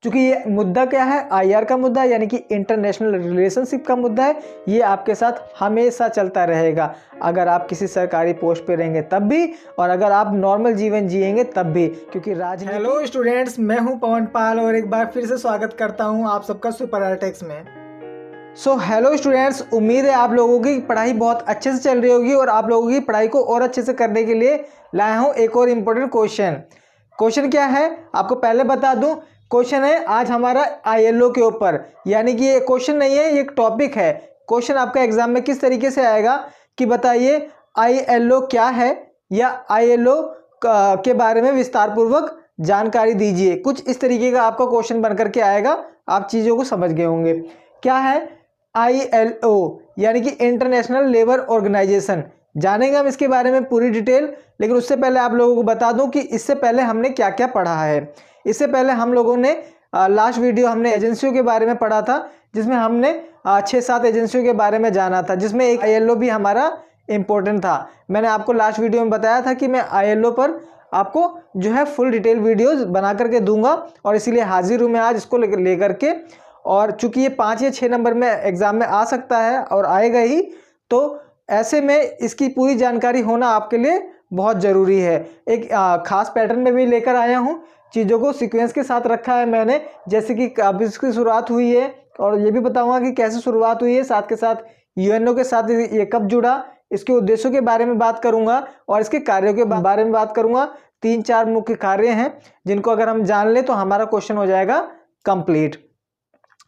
चूंकि ये मुद्दा क्या है, आईआर का मुद्दा यानी कि इंटरनेशनल रिलेशनशिप का मुद्दा है, ये आपके साथ हमेशा चलता रहेगा। अगर आप किसी सरकारी पोस्ट पे रहेंगे तब भी, और अगर आप नॉर्मल जीवन जिएंगे तब भी, क्योंकि राजनीति। हेलो स्टूडेंट्स, मैं हूं पवन पाल और एक बार फिर से स्वागत करता हूं आप सबका सुपर आर्टेक्स में। हेलो स्टूडेंट्स, उम्मीद है आप लोगों की पढ़ाई बहुत अच्छे से चल रही होगी और आप लोगों की पढ़ाई को और अच्छे से करने के लिए लाया हूँ एक और इम्पोर्टेंट क्वेश्चन क्या है आपको पहले बता दूं। क्वेश्चन है आज हमारा आईएलओ के ऊपर, यानी कि ये क्वेश्चन नहीं है, ये एक टॉपिक है। क्वेश्चन आपका एग्जाम में किस तरीके से आएगा कि बताइए आईएलओ क्या है, या आईएलओ के बारे में विस्तार पूर्वक जानकारी दीजिए। कुछ इस तरीके का आपका क्वेश्चन बन करके आएगा, आप चीज़ों को समझ गए होंगे। क्या है आईएलओ, यानी कि इंटरनेशनल लेबर ऑर्गेनाइजेशन। जानेंगे हम इसके बारे में पूरी डिटेल, लेकिन उससे पहले आप लोगों को बता दूं कि इससे पहले हमने क्या क्या पढ़ा है। इससे पहले हम लोगों ने लास्ट वीडियो हमने एजेंसियों के बारे में पढ़ा था, जिसमें हमने 6-7 एजेंसियों के बारे में जाना था, जिसमें एक आईएलओ भी हमारा इम्पोर्टेंट था। मैंने आपको लास्ट वीडियो में बताया था कि मैं आईएलओ पर आपको जो है फुल डिटेल वीडियोस बना करके दूंगा, और इसीलिए हाजिर हूँ मैं आज इसको लेकर के। और चूंकि ये 5 या 6 नंबर में एग्जाम में आ सकता है और आएगा ही, तो ऐसे में इसकी पूरी जानकारी होना आपके लिए बहुत ज़रूरी है। एक खास पैटर्न में भी लेकर आया हूँ, चीज़ों को सीक्वेंस के साथ रखा है मैंने, जैसे कि अब इसकी शुरुआत हुई है, और ये भी बताऊंगा कि कैसे शुरुआत हुई है, साथ के साथ यूएनओ के साथ ये कब जुड़ा, इसके उद्देश्यों के बारे में बात करूंगा और इसके कार्यों के बारे में बात करूंगा। 3-4 मुख्य कार्य हैं जिनको अगर हम जान लें तो हमारा क्वेश्चन हो जाएगा कंप्लीट।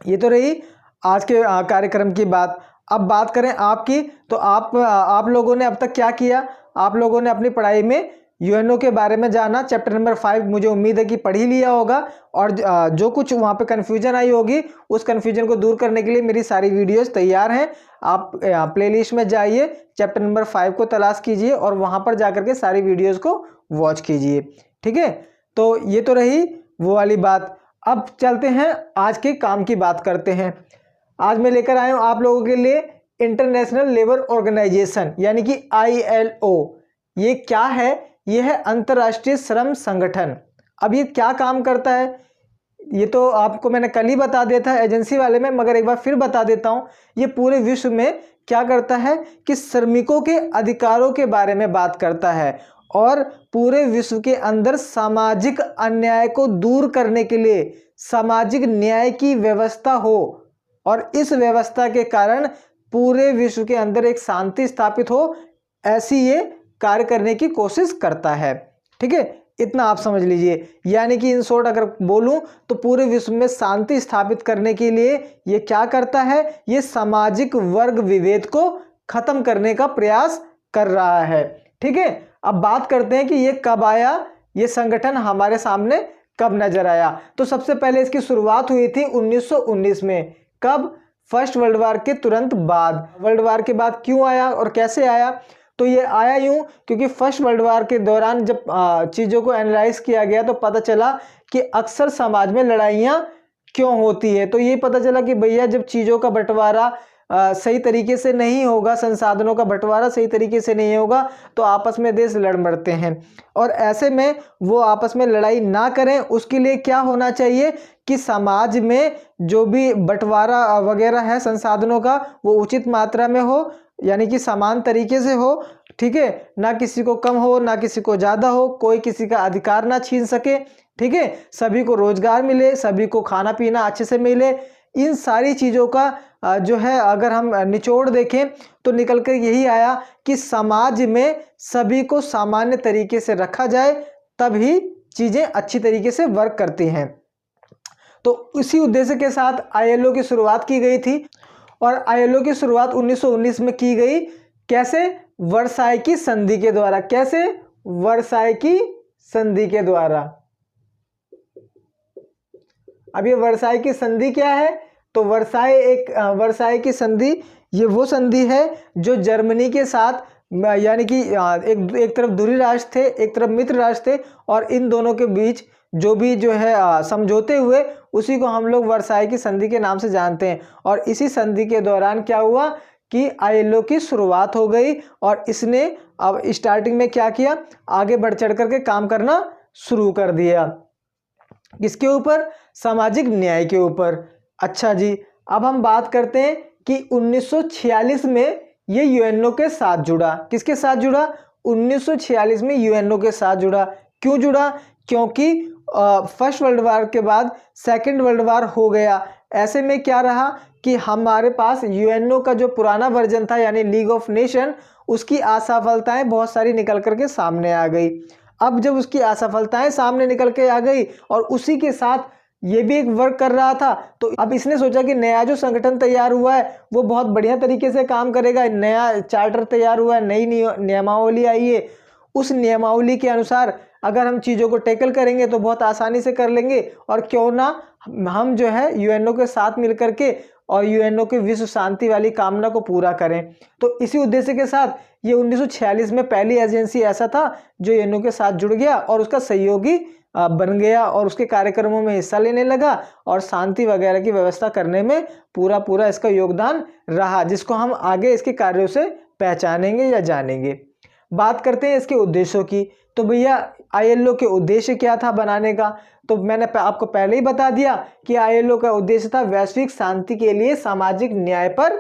ये तो रही आज के कार्यक्रम की बात। अब बात करें आपकी, तो आप लोगों ने अब तक क्या किया। आप लोगों ने अपनी पढ़ाई में यूएनओ के बारे में जाना, चैप्टर नंबर 5 मुझे उम्मीद है कि पढ़ ही लिया होगा, और जो कुछ वहाँ पे कन्फ्यूजन आई होगी उस कन्फ्यूजन को दूर करने के लिए मेरी सारी वीडियोस तैयार हैं। आप प्लेलिस्ट में जाइए, चैप्टर नंबर 5 को तलाश कीजिए और वहाँ पर जाकर के सारी वीडियोज़ को वॉच कीजिए। ठीक है, तो ये तो रही वो वाली बात। अब चलते हैं आज के काम की बात करते हैं। आज मैं लेकर आया हूँ आप लोगों के लिए इंटरनेशनल लेबर ऑर्गेनाइजेशन, यानी कि आईएलओ। ये क्या है? ये है अंतर्राष्ट्रीय श्रम संगठन। अब ये क्या काम करता है ये तो आपको मैंने कल ही बता दिया था एजेंसी वाले में, मगर एक बार फिर बता देता हूँ। ये पूरे विश्व में क्या करता है कि श्रमिकों के अधिकारों के बारे में बात करता है, और पूरे विश्व के अंदर सामाजिक अन्याय को दूर करने के लिए सामाजिक न्याय की व्यवस्था हो, और इस व्यवस्था के कारण पूरे विश्व के अंदर एक शांति स्थापित हो, ऐसी ये कार्य करने की कोशिश करता है। ठीक है, इतना आप समझ लीजिए। यानी कि इन शॉर्ट अगर बोलूं तो पूरे विश्व में शांति स्थापित करने के लिए ये क्या करता है, ये सामाजिक वर्ग विभेद को खत्म करने का प्रयास कर रहा है। ठीक है, अब बात करते हैं कि ये कब आया, ये संगठन हमारे सामने कब नजर आया। तो सबसे पहले इसकी शुरुआत हुई थी 1919 में। कब? फर्स्ट वर्ल्ड वार के तुरंत बाद। वर्ल्ड वार के बाद क्यों आया और कैसे आया? तो ये आया यूं क्योंकि फर्स्ट वर्ल्ड वार के दौरान जब चीज़ों को एनालाइज किया गया तो पता चला कि अक्सर समाज में लड़ाइयाँ क्यों होती है। तो ये पता चला कि भैया जब चीज़ों का बंटवारा सही तरीके से नहीं होगा, संसाधनों का बंटवारा सही तरीके से नहीं होगा, तो आपस में देश लड़ मरते हैं। और ऐसे में वो आपस में लड़ाई ना करें, उसके लिए क्या होना चाहिए कि समाज में जो भी बंटवारा वगैरह है संसाधनों का, वो उचित मात्रा में हो, यानी कि समान तरीके से हो। ठीक है, ना किसी को कम हो ना किसी को ज़्यादा हो, कोई किसी का अधिकार ना छीन सके। ठीक है, सभी को रोजगार मिले, सभी को खाना पीना अच्छे से मिले। इन सारी चीज़ों का जो है अगर हम निचोड़ देखें तो निकल कर यही आया कि समाज में सभी को सामान्य तरीके से रखा जाए, तभी चीज़ें अच्छी तरीके से वर्क करती हैं। तो इसी उद्देश्य के साथ आईएलओ की शुरुआत की गई थी, और आईएलओ की शुरुआत 1919 में की गई। कैसे? वर्साई की संधि के द्वारा। कैसे? वर्साई की संधि के द्वारा। अब ये वर्साई की संधि क्या है? तो वर्साई की संधि ये वो संधि है जो जर्मनी के साथ, यानी कि एक तरफ धुरी राष्ट्र थे, एक तरफ मित्र राष्ट्र थे, और इन दोनों के बीच जो भी जो है समझौते हुए, उसी को हम लोग वर्साई की संधि के नाम से जानते हैं। और इसी संधि के दौरान क्या हुआ कि आईएलओ की शुरुआत हो गई, और इसने अब स्टार्टिंग में क्या किया, आगे बढ़ चढ़ करके काम करना शुरू कर दिया। किसके ऊपर? सामाजिक न्याय के ऊपर। अच्छा जी, अब हम बात करते हैं कि 1946 में ये यूएनओ के साथ जुड़ा। किसके साथ जुड़ा? 1946 में यूएनओ के साथ जुड़ा। क्यों जुड़ा? क्योंकि फर्स्ट वर्ल्ड वार के बाद सेकेंड वर्ल्ड वार हो गया। ऐसे में क्या रहा कि हमारे पास यूएनओ का जो पुराना वर्जन था यानी लीग ऑफ नेशन, उसकी असफलताएं बहुत सारी निकल करके सामने आ गई। अब जब उसकी असफलताएं सामने निकल के आ गई और उसी के साथ ये भी एक वर्क कर रहा था, तो अब इसने सोचा कि नया जो संगठन तैयार हुआ है वो बहुत बढ़िया तरीके से काम करेगा। नया चार्टर तैयार हुआ है, नई नियमावली आई है, उस नियमावली के अनुसार अगर हम चीज़ों को टैकल करेंगे तो बहुत आसानी से कर लेंगे, और क्यों ना हम जो है यूएनओ के साथ मिल करके और यूएनओ के विश्व शांति वाली कामना को पूरा करें। तो इसी उद्देश्य के साथ ये 1946 में पहली एजेंसी ऐसा था जो यूएनओ के साथ जुड़ गया और उसका सहयोगी बन गया और उसके कार्यक्रमों में हिस्सा लेने लगा और शांति वगैरह की व्यवस्था करने में पूरा इसका योगदान रहा, जिसको हम आगे इसके कार्यों से पहचानेंगे या जानेंगे। बात करते हैं इसके उद्देश्यों की। तो भैया आईएलओ के उद्देश्य क्या था बनाने का? तो मैंने आपको पहले ही बता दिया कि आईएलओ का उद्देश्य था वैश्विक शांति के लिए सामाजिक न्याय पर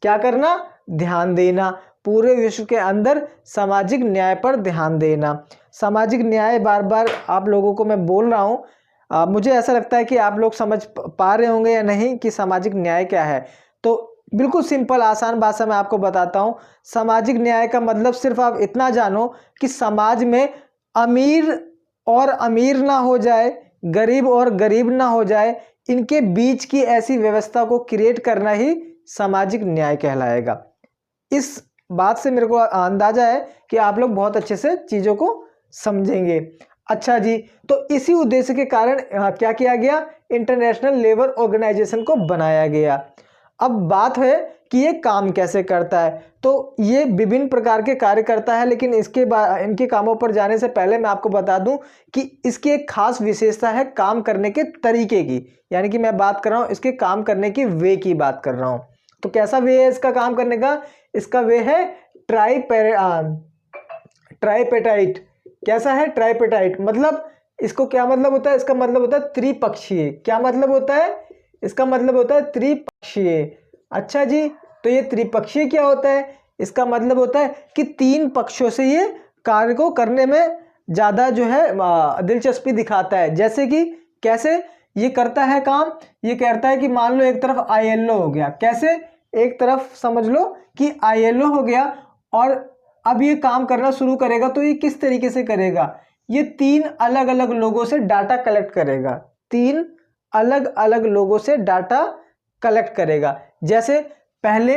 क्या करना? ध्यान देना। पूरे विश्व के अंदर सामाजिक न्याय पर ध्यान देना। सामाजिक न्याय बार बार आप लोगों को मैं बोल रहा हूँ, मुझे ऐसा लगता है कि आप लोग समझ पा रहे होंगे या नहीं कि सामाजिक न्याय क्या है। तो बिल्कुल सिंपल आसान भाषा में आपको बताता हूँ। सामाजिक न्याय का मतलब सिर्फ आप इतना जानो कि समाज में अमीर और अमीर ना हो जाए, गरीब और गरीब ना हो जाए, इनके बीच की ऐसी व्यवस्था को क्रिएट करना ही सामाजिक न्याय कहलाएगा। इस बात से मेरे को अंदाजा है कि आप लोग बहुत अच्छे से चीज़ों को समझेंगे। अच्छा जी, तो इसी उद्देश्य के कारण क्या किया गया? इंटरनेशनल लेबर ऑर्गेनाइजेशन को बनाया गया। अब बात है कि ये काम कैसे करता है। तो ये विभिन्न प्रकार के कार्य करता है, लेकिन इनके कामों पर जाने से पहले मैं आपको बता दूं कि इसकी एक खास विशेषता है काम करने के तरीके की। यानी कि मैं बात कर रहा हूँ इसके काम करने की वे की बात कर रहा हूँ। तो कैसा वे है इसका काम करने का? इसका वे है ट्राइपेटाइट। कैसा है? ट्राइपेटाइट। मतलब इसको क्या मतलब होता है? इसका मतलब होता है त्रिपक्षीय। क्या मतलब होता है? इसका मतलब होता है त्रिपक्षीय। अच्छा जी, तो ये त्रिपक्षीय क्या होता है? इसका मतलब होता है कि तीन पक्षों से ये कार्य को करने में ज़्यादा जो है दिलचस्पी दिखाता है। जैसे कि कैसे ये करता है काम? ये कहता है कि मान लो एक तरफ आईएलओ हो गया। कैसे? एक तरफ समझ लो कि आईएलओ हो गया और अब ये काम करना शुरू करेगा। तो ये किस तरीके से करेगा? ये तीन अलग अलग लोगों से डाटा कलेक्ट करेगा। तीन अलग अलग लोगों से डाटा कलेक्ट करेगा। जैसे पहले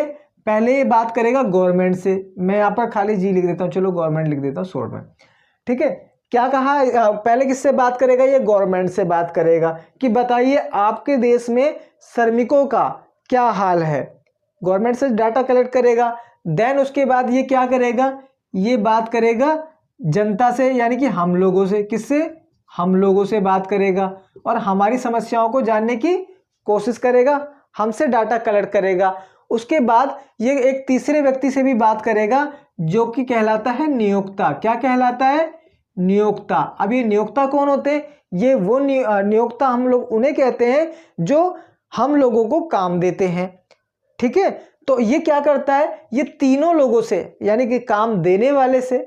ये बात करेगा गवर्नमेंट से। मैं यहाँ पर खाली जी लिख देता हूँ, चलो गवर्नमेंट लिख देता हूँ शॉर्ट में। ठीक है, क्या कहा? पहले किससे बात करेगा? ये गवर्नमेंट से बात करेगा कि बताइए आपके देश में श्रमिकों का क्या हाल है। गवर्नमेंट से डाटा कलेक्ट करेगा। देन उसके बाद ये क्या करेगा? ये बात करेगा जनता से, यानी कि हम लोगों से। किससे? हम लोगों से बात करेगा और हमारी समस्याओं को जानने की कोशिश करेगा, हमसे डाटा कलेक्ट करेगा। उसके बाद ये एक तीसरे व्यक्ति से भी बात करेगा जो कि कहलाता है नियोक्ता। क्या कहलाता है? नियोक्ता। अब ये नियोक्ता कौन होते हैं? ये वो नियोक्ता हम लोग उन्हें कहते हैं जो हम लोगों को काम देते हैं। ठीक है, तो ये क्या करता है? ये तीनों लोगों से, यानी कि काम देने वाले से,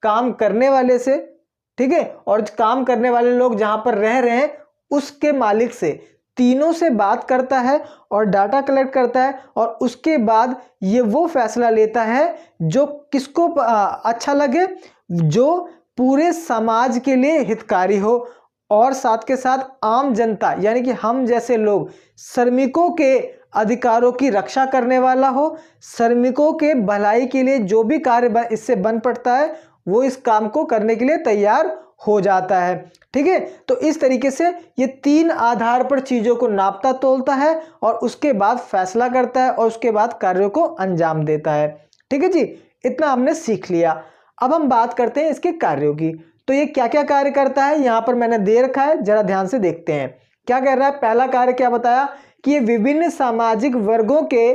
काम करने वाले से, ठीक है, और काम करने वाले लोग जहां पर रह रहे हैं उसके मालिक से, तीनों से बात करता है और डाटा कलेक्ट करता है। और उसके बाद ये वो फैसला लेता है जो किसको अच्छा लगे, जो पूरे समाज के लिए हितकारी हो और साथ के साथ आम जनता यानी कि हम जैसे लोग श्रमिकों के अधिकारों की रक्षा करने वाला हो। श्रमिकों के भलाई के लिए जो भी कार्य इससे बन पड़ता है वो इस काम को करने के लिए तैयार हो जाता है। ठीक है, तो इस तरीके से ये तीन आधार पर चीज़ों को नापता तोलता है और उसके बाद फैसला करता है और उसके बाद कार्यों को अंजाम देता है। ठीक है जी, इतना हमने सीख लिया। अब हम बात करते हैं इसके कार्यों की। तो ये क्या क्या कार्य करता है यहाँ पर मैंने दे रखा है, जरा ध्यान से देखते हैं क्या कह रहा है। पहला कार्य क्या बताया कि ये विभिन्न सामाजिक वर्गों के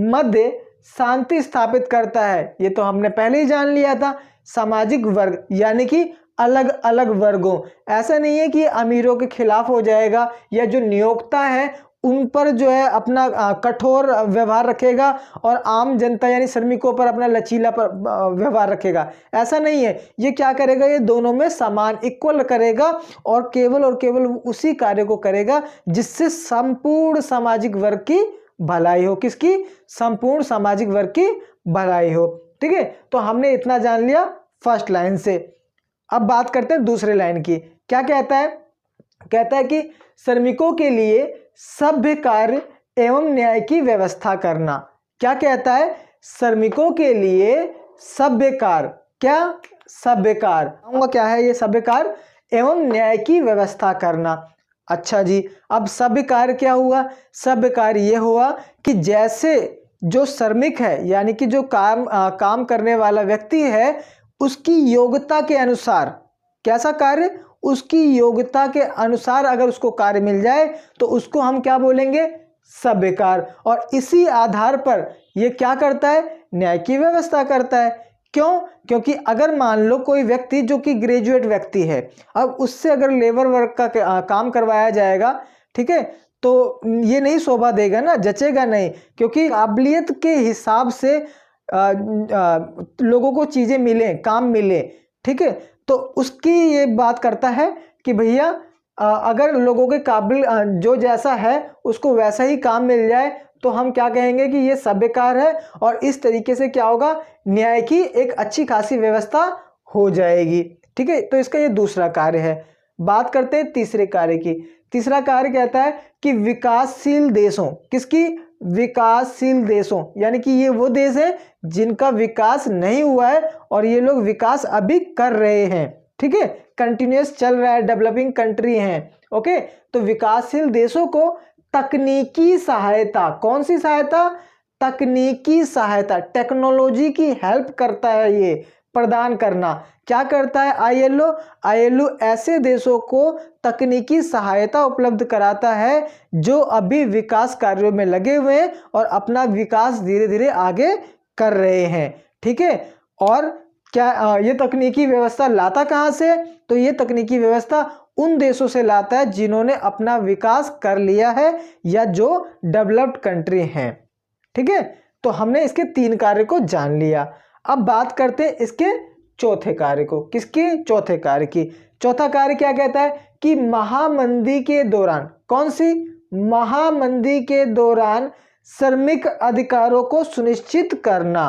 मध्य शांति स्थापित करता है। ये तो हमने पहले ही जान लिया था। सामाजिक वर्ग यानी कि अलग अलग वर्गों, ऐसा नहीं है कि अमीरों के खिलाफ हो जाएगा या जो नियोक्ता है उन पर जो है अपना कठोर व्यवहार रखेगा और आम जनता यानी श्रमिकों पर अपना लचीला व्यवहार रखेगा, ऐसा नहीं है। ये क्या करेगा, ये दोनों में समान इक्वल करेगा और केवल उसी कार्य को करेगा जिससे संपूर्ण सामाजिक वर्ग की भलाई हो। किसकी? संपूर्ण सामाजिक वर्ग की भलाई हो। ठीक है, तो हमने इतना जान लिया फर्स्ट लाइन से। अब बात करते हैं दूसरे लाइन की। क्या कहता है? कहता है कि श्रमिकों के लिए सभ्य कार्य एवं न्याय की व्यवस्था करना। क्या कहता है? श्रमिकों के लिए सभ्य कार्य, क्या? सभ्य कार्य। क्या है ये सभ्य कार्य? एवं न्याय की व्यवस्था करना। अच्छा जी, अब सभ्य कार्य क्या हुआ? सभ्य कार्य ये हुआ कि जैसे जो श्रमिक है यानी कि जो काम करने वाला व्यक्ति है उसकी योग्यता के अनुसार, कैसा कार्य? उसकी योग्यता के अनुसार अगर उसको कार्य मिल जाए तो उसको हम क्या बोलेंगे? सभ्य कार्य। और इसी आधार पर ये क्या करता है? न्याय की व्यवस्था करता है। क्यों? क्योंकि अगर मान लो कोई व्यक्ति जो कि ग्रेजुएट व्यक्ति है, अब उससे अगर लेबर वर्क का काम करवाया जाएगा, ठीक है, तो ये नहीं शोभा देगा ना, जचेगा नहीं, क्योंकि काबिलियत के हिसाब से लोगों को चीज़ें मिले, काम मिले। ठीक है, तो उसकी ये बात करता है कि भैया अगर लोगों के काबिल जो जैसा है उसको वैसा ही काम मिल जाए तो हम क्या कहेंगे कि ये सभ्य कार्य है और इस तरीके से क्या होगा? न्याय की एक अच्छी खासी व्यवस्था हो जाएगी। ठीक है, तो इसका ये दूसरा कार्य है। बात करते हैं तीसरे कार्य की। तीसरा कार्य कहता है कि विकासशील देशों, किसकी? विकासशील देशों, यानी कि ये वो देश है जिनका विकास नहीं हुआ है और ये लोग विकास अभी कर रहे हैं। ठीक है, कंटिन्यूअस चल रहा है, डेवलपिंग कंट्री हैं। ओके, तो विकासशील देशों को तकनीकी सहायता, कौन सी सहायता? तकनीकी सहायता, टेक्नोलॉजी की हेल्प करता है ये प्रदान करना। क्या करता है आईएलओ? आईएलओ ऐसे देशों को तकनीकी सहायता उपलब्ध कराता है जो अभी विकास कार्यों में लगे हुए हैं और अपना विकास धीरे धीरे आगे कर रहे हैं। ठीक है, और क्या ये तकनीकी व्यवस्था लाता कहाँ से? तो ये तकनीकी व्यवस्था उन देशों से लाता है जिन्होंने अपना विकास कर लिया है या जो डेवलप्ड कंट्री हैं। ठीक है, तो हमने इसके 3 कार्य को जान लिया। अब बात करते हैं इसके चौथे कार्य को। किसके? चौथे कार्य की। चौथा कार्य क्या कहता है कि महामंदी के दौरान, कौन सी? महामंदी के दौरान श्रमिक अधिकारों को सुनिश्चित करना।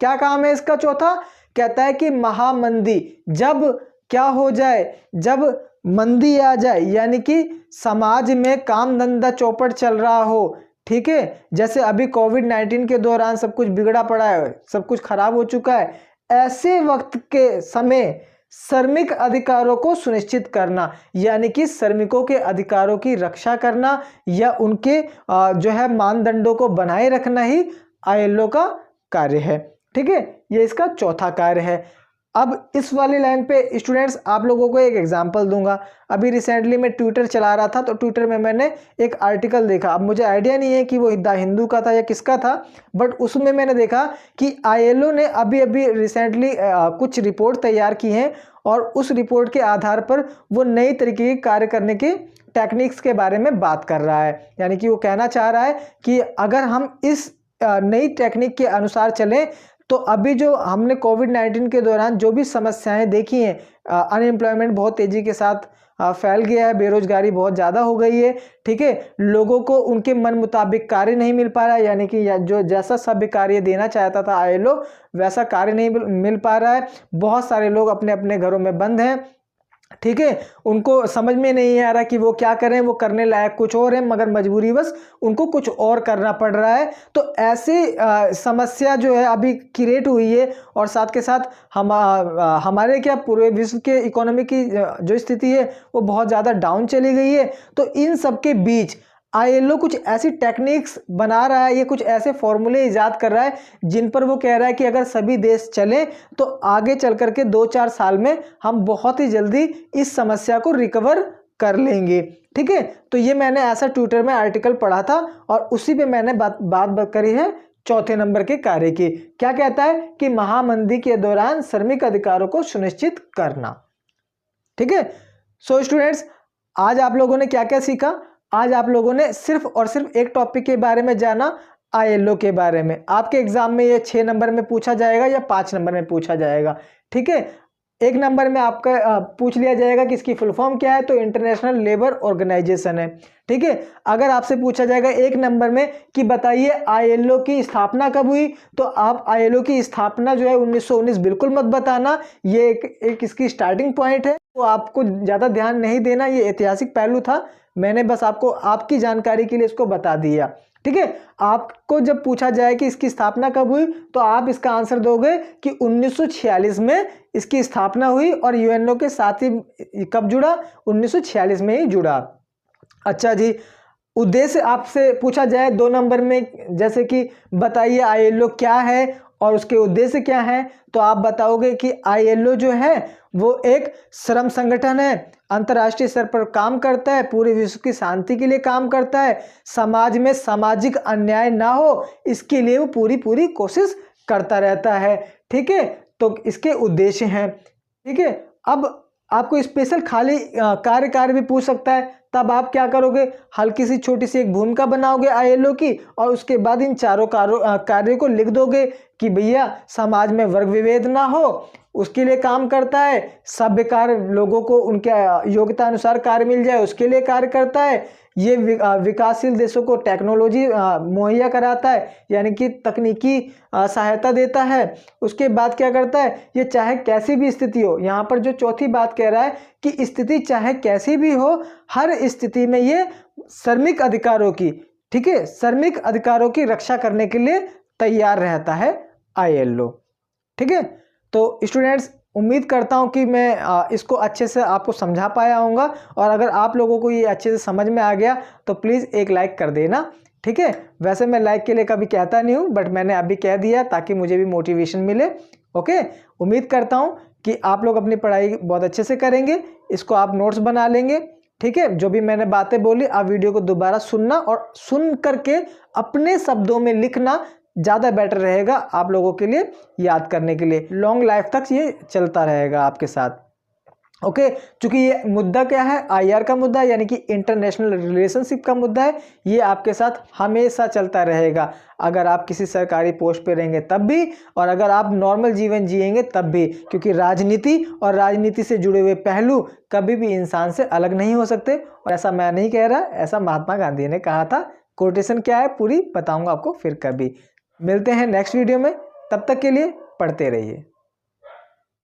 क्या काम है इसका? चौथा कहता है कि महामंदी, जब क्या हो जाए? जब मंदी आ जाए, यानी कि समाज में काम धंधा चौपट चल रहा हो, ठीक है, जैसे अभी कोविड-19 के दौरान सब कुछ बिगड़ा पड़ा है, सब कुछ खराब हो चुका है, ऐसे वक्त के समय श्रमिक अधिकारों को सुनिश्चित करना, यानी कि श्रमिकों के अधिकारों की रक्षा करना या उनके जो है मानदंडों को बनाए रखना ही आईएलओ का कार्य है। ठीक है, ये इसका चौथा कार्य है। अब इस वाली लाइन पे स्टूडेंट्स आप लोगों को एक एग्जांपल दूंगा। अभी रिसेंटली मैं ट्विटर चला रहा था तो ट्विटर में मैंने एक आर्टिकल देखा, अब मुझे आइडिया नहीं है कि वो द हिंदू का था या किसका था, बट उसमें मैंने देखा कि आईएलओ ने अभी अभी रिसेंटली कुछ रिपोर्ट तैयार की हैं और उस रिपोर्ट के आधार पर वो नई तरीके के कार्य करने के टेक्निक्स के बारे में बात कर रहा है। यानी कि वो कहना चाह रहा है कि अगर हम इस नई टेक्निक के अनुसार चलें तो अभी जो हमने कोविड-19 के दौरान जो भी समस्याएं देखी हैं, अनएम्प्लॉयमेंट बहुत तेज़ी के साथ फैल गया है, बेरोजगारी बहुत ज़्यादा हो गई है। ठीक है, लोगों को उनके मन मुताबिक कार्य नहीं मिल पा रहा है, यानी कि जो जैसा सभ्य कार्य देना चाहता था आईएलओ वैसा कार्य नहीं मिल पा रहा है। बहुत सारे लोग अपने अपने घरों में बंद हैं। ठीक है, उनको समझ में नहीं आ रहा कि वो क्या करें, वो करने लायक कुछ और है मगर मजबूरीवश उनको कुछ और करना पड़ रहा है। तो ऐसी समस्या जो है अभी क्रिएट हुई है और साथ के साथ हमारे क्या पूरे विश्व के इकोनॉमी की जो स्थिति है वो बहुत ज़्यादा डाउन चली गई है। तो इन सब के बीच आईएलओ कुछ ऐसी टेक्निक्स बना रहा है, ये कुछ ऐसे फॉर्मूले इजाद कर रहा है जिन पर वो कह रहा है कि अगर सभी देश चलें तो आगे चल करके 2-4 साल में हम बहुत ही जल्दी इस समस्या को रिकवर कर लेंगे। ठीक है, तो ये मैंने ऐसा ट्विटर में आर्टिकल पढ़ा था और उसी पे मैंने बात करी है चौथे नंबर के कार्य की। क्या कहता है कि महामंदी के दौरान श्रमिक अधिकारों को सुनिश्चित करना। ठीक है। सो स्टूडेंट्स, आज आप लोगों ने क्या क्या सीखा? आज आप लोगों ने सिर्फ और सिर्फ एक टॉपिक के बारे में जाना, ILO के बारे में। आपके एग्जाम में ये 6 नंबर में पूछा जाएगा या 5 नंबर में पूछा जाएगा, ठीक है। 1 नंबर में आपका पूछ लिया जाएगा कि इसकी फुल फॉर्म क्या है, तो इंटरनेशनल लेबर ऑर्गेनाइजेशन है, ठीक है। अगर आपसे पूछा जाएगा 1 नंबर में कि बताइए ILO की स्थापना कब हुई, तो आप ILO की स्थापना जो है 1919 बिल्कुल मत बताना, ये एक इसकी स्टार्टिंग पॉइंट है, तो आपको ज़्यादा ध्यान नहीं देना, ये ऐतिहासिक पहलू था, मैंने बस आपको आपकी जानकारी के लिए इसको बता दिया, ठीक है। आपको जब पूछा जाए कि इसकी स्थापना कब हुई, तो आप इसका आंसर दोगे कि 1946 में इसकी स्थापना हुई, और UNO के साथ ही कब जुड़ा? 1946 में ही जुड़ा। अच्छा जी, उद्देश्य आपसे पूछा जाए 2 नंबर में, जैसे कि बताइए ILO क्या है और उसके उद्देश्य क्या है, तो आप बताओगे कि ILO जो है वो एक श्रम संगठन है, अंतर्राष्ट्रीय स्तर पर काम करता है, पूरे विश्व की शांति के लिए काम करता है, समाज में सामाजिक अन्याय ना हो इसके लिए वो पूरी कोशिश करता रहता है, ठीक है। तो इसके उद्देश्य हैं, ठीक है। अब आपको स्पेशल खाली कार्य भी पूछ सकता है, तब आप क्या करोगे? हल्की सी छोटी सी एक भूमिका बनाओगे ILO की, और उसके बाद इन चारों कार्यों को लिख दोगे कि भैया समाज में वर्ग विभेद ना हो उसके लिए काम करता है, सभ्य कार्य, लोगों को उनके योग्यता अनुसार कार्य मिल जाए उसके लिए कार्य करता है, ये विकासशील देशों को टेक्नोलॉजी मुहैया कराता है, यानी कि तकनीकी सहायता देता है। उसके बाद क्या करता है? ये चाहे कैसी भी स्थिति हो, यहाँ पर जो चौथी बात कह रहा है कि स्थिति चाहे कैसी भी हो, हर स्थिति में ये श्रमिक अधिकारों की, ठीक है, श्रमिक अधिकारों की रक्षा करने के लिए तैयार रहता है ILO, ठीक है। तो स्टूडेंट्स, उम्मीद करता हूं कि मैं इसको अच्छे से आपको समझा पाया होऊंगा, और अगर आप लोगों को ये अच्छे से समझ में आ गया तो प्लीज़ एक लाइक कर देना, ठीक है। वैसे मैं लाइक के लिए कभी कहता नहीं हूं, बट मैंने अभी कह दिया ताकि मुझे भी मोटिवेशन मिले, ओके। उम्मीद करता हूं कि आप लोग अपनी पढ़ाई बहुत अच्छे से करेंगे, इसको आप नोट्स बना लेंगे, ठीक है। जो भी मैंने बातें बोली आप वीडियो को दोबारा सुनना, और सुन करके अपने शब्दों में लिखना ज़्यादा बेटर रहेगा आप लोगों के लिए, याद करने के लिए, लॉन्ग लाइफ तक ये चलता रहेगा आपके साथ, ओके। क्योंकि ये मुद्दा क्या है? IR का मुद्दा, यानी कि इंटरनेशनल रिलेशनशिप का मुद्दा है, ये आपके साथ हमेशा चलता रहेगा। अगर आप किसी सरकारी पोस्ट पे रहेंगे तब भी, और अगर आप नॉर्मल जीवन जिएंगे तब भी, क्योंकि राजनीति और राजनीति से जुड़े हुए पहलू कभी भी इंसान से अलग नहीं हो सकते। और ऐसा मैं नहीं कह रहा, ऐसा महात्मा गांधी ने कहा था। कोटेशन क्या है पूरी बताऊंगा आपको फिर कभी। मिलते हैं नेक्स्ट वीडियो में, तब तक के लिए पढ़ते रहिए।